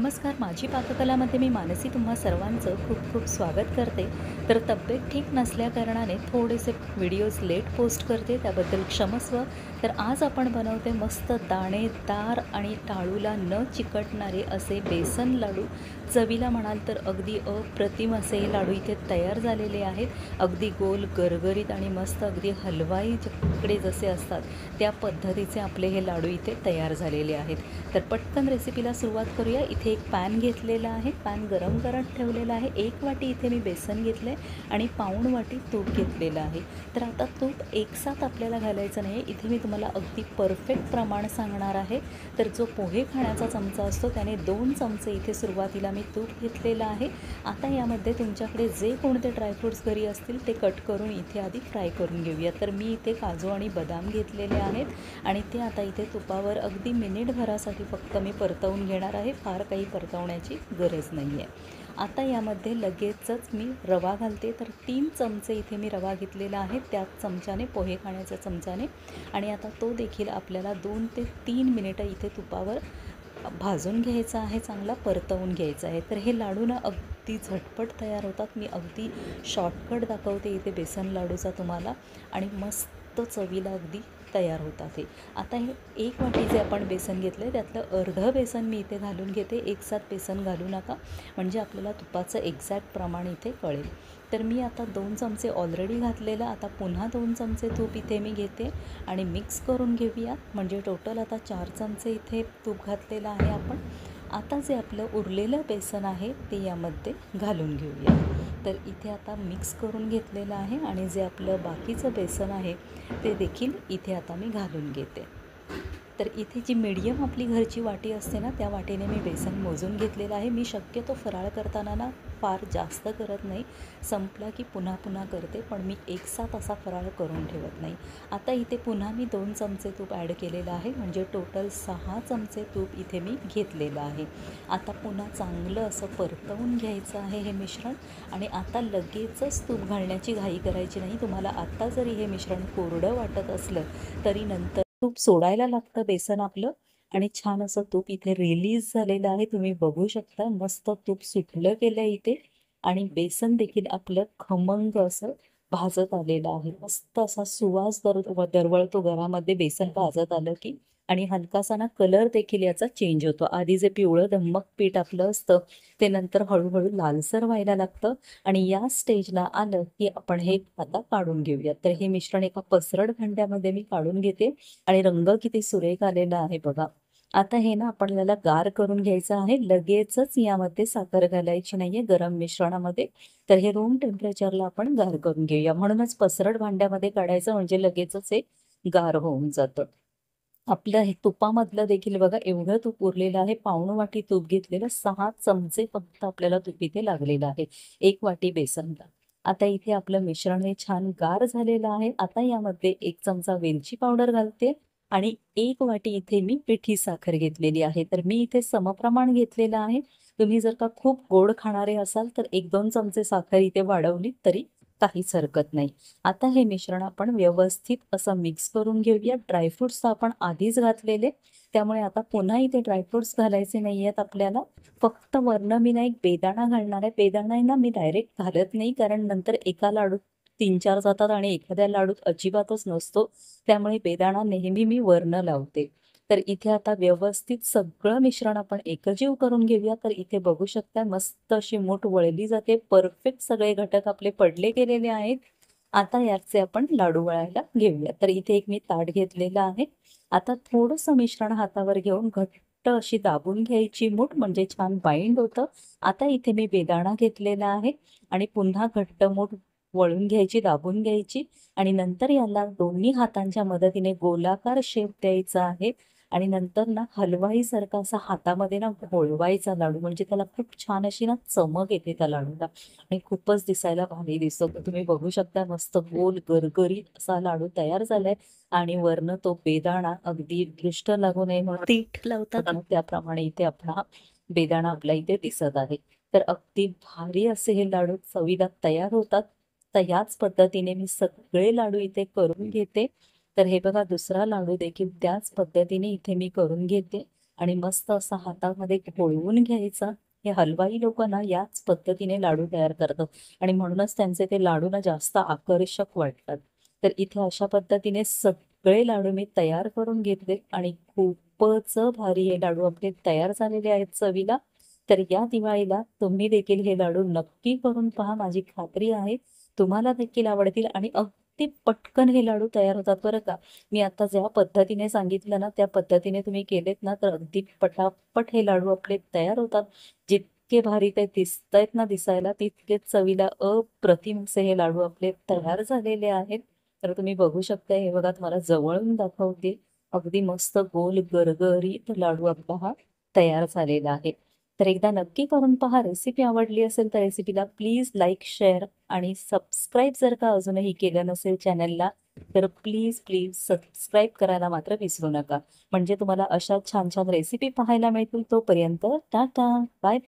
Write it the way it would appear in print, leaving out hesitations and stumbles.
नमस्कार, माझी पाककलामध्ये मी मानसी तुम्हा सर्वांचं खूप खूप स्वागत करते. तर तब्येत ठीक नसल्याकारणाने थोडेसे व्हिडिओज लेट पोस्ट करते, त्याबद्दल क्षमस्व. तर आज आपण बनवते मस्त दाणेदार आणि टाळूला न चिकटणारे असे बेसन लाडू. चवीला म्हणाल तर अगदी अप्रतिम असे हे लाडू इथे तयार झालेले आहेत. अगदी गोल, गरगरीत आणि मस्त अगदी हलवाईकडे जसे असतात त्या पद्धतीचे आपले हे लाडू इथे तयार झालेले आहेत. तर पटकन रेसिपीला सुरुवात करूया. इथे एक पॅन घेतलेला आहे, पॅन गरम करत ठेवलेला आहे. 1 वाटी इथे मी बेसन घेतलं आहे आणि पाऊण वाटी तूप घेतलेलं आहे. तर आता तूप एकसाथ आपल्याला घालायचं नाही, इथे मी तुम्हाला अगदी परफेक्ट प्रमाण सांगणार आहे. तर जो पोहे खाण्याचा चमचा असतो त्याने 2 चमचे इथे सुरुवातीला मी तूप घेतलेलं आहे. आता यामध्ये तुमच्याकडे जे कोणते ड्रायफ्रूट्स घरी असतील ते कट करून इथे आधी फ्राय करून घेऊया. तर मी इथे काजू आणि बदाम घेतलेले आहेत आणि ते आता इथे तुपावर अगदी मिनिटभरासाठी फक्त मी परतवून घेणार आहे. फार काही परतवण्याची गरज नाही आहे. आता यामध्ये लगेचच मी रवा घालते. तर 3 चमचे इथे मी रवा घेतलेला आहे, त्याच चमच्याने, पोहे खाण्याच्या चमच्याने. आणि आता तो देखील आपल्याला 2 ते 3 मिनिटं इथे तुपावर भाजून घ्यायचा आहे, चांगला परतवून घ्यायचा आहे. तर हे लाडू ना अगदी झटपट तयार होतात. मी अगदी शॉर्टकट दाखवते इथे बेसन लाडूचा तुम्हाला आणि मस्त चवीला अगदी तयार होतात हे. आता हे 1 वाटी जे आपण बेसन घेतलं आहे त्यातलं अर्धं बेसन मी इथे घालून घेते. एकसाथ बेसन घालू नका, म्हणजे आपल्याला तुपाचं एक्झॅक्ट प्रमाण इथे कळेल. तर मी आता 2 चमचे ऑलरेडी घातलेलं, आता पुन्हा 2 चमचे तूप इथे मी घेते आणि मिक्स करून घेऊया. म्हणजे टोटल आता 4 चमचे इथे तूप घातलेलं आहे आपण. आता जे आपलं उरलेलं बेसन आहे ते यामध्ये घालून घेऊया. तर इथे आता मिक्स करून घेतलेलं आहे आणि जे आपलं बाकीचं बेसन आहे ते देखील इथे आता मी घालून घेते. तर इथे जी मीडियम आपली घरची वाटी असते ना, त्या वाटीने मी बेसन मोजून घेतलेलं आहे. मी शक्यतो फराळ करताना ना फार जास्त करत नाही, संपला की पुन्हा पुन्हा करते, पण मी एकसाथ असा फराळ करून ठेवत नाही. आता इथे पुन्हा मी 2 चमचे तूप ॲड केलेलं आहे, म्हणजे टोटल 6 चमचे तूप इथे मी घेतलेलं आहे. आता पुन्हा चांगलं असं परतवून घ्यायचं आहे हे मिश्रण. आणि आता लगेचच तूप घालण्याची घाई करायची नाही. तुम्हाला आत्ता जरी हे मिश्रण कोरडं वाटत असलं तरी नंतर तूप सोडायला लागतं बेसन आपलं. आणि छान असं तूप इथे रिलीज झालेलं आहे, तुम्ही बघू शकता. मस्त तूप सुटलं गेलं इथे आणि बेसन देखील आपलं खमंग असं भाजत आलेलं आहे. मस्त असा सुवास दरवळतो घरामध्ये बेसन भाजत आलं की. आणि हलकासा ना कलर देखील याचा चेंज होतो. आधी जे पिवळं धम्मक पीठ आपलं असतं ते नंतर हळूहळू लालसर व्हायला लागतं आणि या स्टेजला आलं की आपण हे आता काढून घेऊया. तर हे मिश्रण एका पसरट भांड्यामध्ये मी काढून घेते आणि रंग किती सुरेख आलेला आहे बघा. आता हे ना आपल्याला गार करून घ्यायचं आहे. लगेचच यामध्ये साखर घालायची नाहीये गरम मिश्रणामध्ये. तर हे रूम टेम्परेचरला आपण गार करून घेऊया. म्हणूनच पसरट भांड्यामध्ये काढायचं, म्हणजे लगेचच हे गार होऊन जातं. आपलं हे तुपामधलं देखील बघा एवढं तूप उरलेलं आहे. पाऊण वाटी तूप घेतलेलं, 6 चमचे फक्त आपल्याला तूप इथे लागलेलं आहे 1 वाटी बेसनला. आता इथे आपलं मिश्रण हे छान गार झालेलं आहे. आता यामध्ये 1 चमचा वेलची पावडर घालते आणि 1 वाटी इथे मी पिठी साखर घेतलेली आहे. तर मी इथे समप्रमाण घेतलेलं आहे. तुम्ही जर का खूप गोड खाणारे असाल तर 1-2 चमचे साखर इथे वाढवली तरी काहीच हरकत नाही. आता हे मिश्रण आपण व्यवस्थित असं मिक्स करून घेऊया. ड्रायफ्रुट्स आपण आधीच घातलेले, त्यामुळे आता पुन्हा इथे ड्रायफ्रुट्स घालायचे नाही आहेत आपल्याला. फक्त वरनं मी ना एक बेदाणा घालणार आहे. बेदाणा ना मी डायरेक्ट घालत नाही, कारण नंतर एका लाडूत 3-4 जातात आणि एखाद्या लाडूत अजिबातच नसतो. त्यामुळे बेदाणा नेहमी मी वरनं लावते. तर इथे आता व्यवस्थित सगळं मिश्रण आपण एकजीव करून घेऊया. तर इथे बघू शकता मस्त अशी मूठ वळली जाते. परफेक्ट सगळे घटक आपले पडले गेलेले आहेत. आता याचे आपण लाडू वळायला घेऊया. तर इथे एक मी ताट घेतलेलं आहे. आता थोडंसं मिश्रण हातावर घेऊन घट्ट अशी दाबून घ्यायची मूठ, म्हणजे छान बाइंड होतं. आता इथे मी बेदाणा घेतलेला आहे आणि पुन्हा घट्ट मूठ वळून घ्यायची, दाबून घ्यायची आणि नंतर याला दोन्ही हातांच्या मदतीने गोलाकार शेप द्यायचा आहे आणि नंतर ना हलवाईसारखा असा हातामध्ये ना घोळवायचा लाडू, म्हणजे त्याला खूप छान अशी ना चमक येते त्या लाडूला आणि खूपच दिसायला भारी दिसतो. तुम्ही बघू शकता मस्त गोल गरगरीत असा लाडू तयार झालाय आणि वरनं तो बेदाणा अगदी दृष्ट लागू नये म्हणून पीठ लावतात ना, त्याप्रमाणे इथे आपला बेदाणा आपल्या इथे दिसत आहे. तर अगदी भारी असे हे लाडू चवीला तयार होतात. तर याच पद्धतीने मी सगळे लाडू इथे करून घेते. तर हे बघा दुसरा लाडू देखील त्याच पद्धतीने इथे मी करून घेते आणि मस्त असा हातामध्ये ढवळून घ्यायचा. हे हलवाई लोकं ना याच पद्धतीने लाडू तयार करतात आणि म्हणूनच त्यांचे ते लाडू ना जास्त आकर्षक वाटतात. तर इथे अशा पद्धतीने सगळे लाडू मी तयार करून घेतले आणि खूपच भारी हे लाडू आपले तयार झालेले आहेत चवीला. तर या दिवाळीला तुम्ही देखील हे लाडू नक्की करून पहा. माझी खात्री आहे तुम्हाला देखील आवडतील आणि अगदी पटकन हे लाडू तयार होतात बरं का. मी आता ज्या पद्धतीने सांगितलं ना, त्या पद्धतीने तुम्ही केलेत ना, तर अगदी पटापट हे लाडू आपले तयार होतात. जितके भारी ते दिसतायत ना दिसायला, तितकेच चवीला अप्रतिम असे हे लाडू आपले तयार झालेले आहेत. तर तुम्ही बघू शकता, हे बघा तुम्हाला जवळून दाखवते. अगदी मस्त गोल गरगरीत लाडू आपला हा तयार झालेला आहे. तर एकदा नक्की करून पहा. रेसिपी आवडली असेल तर रेसिपीला प्लीज लाईक, शेअर आणि सबस्क्राईब जर का अजूनही केलं नसेल चॅनलला, तर प्लीज सबस्क्राईब करायला मात्र विसरू नका. म्हणजे तुम्हाला अशा छान छान रेसिपी पाहायला मिळतील. तोपर्यंत टाटा, बाय.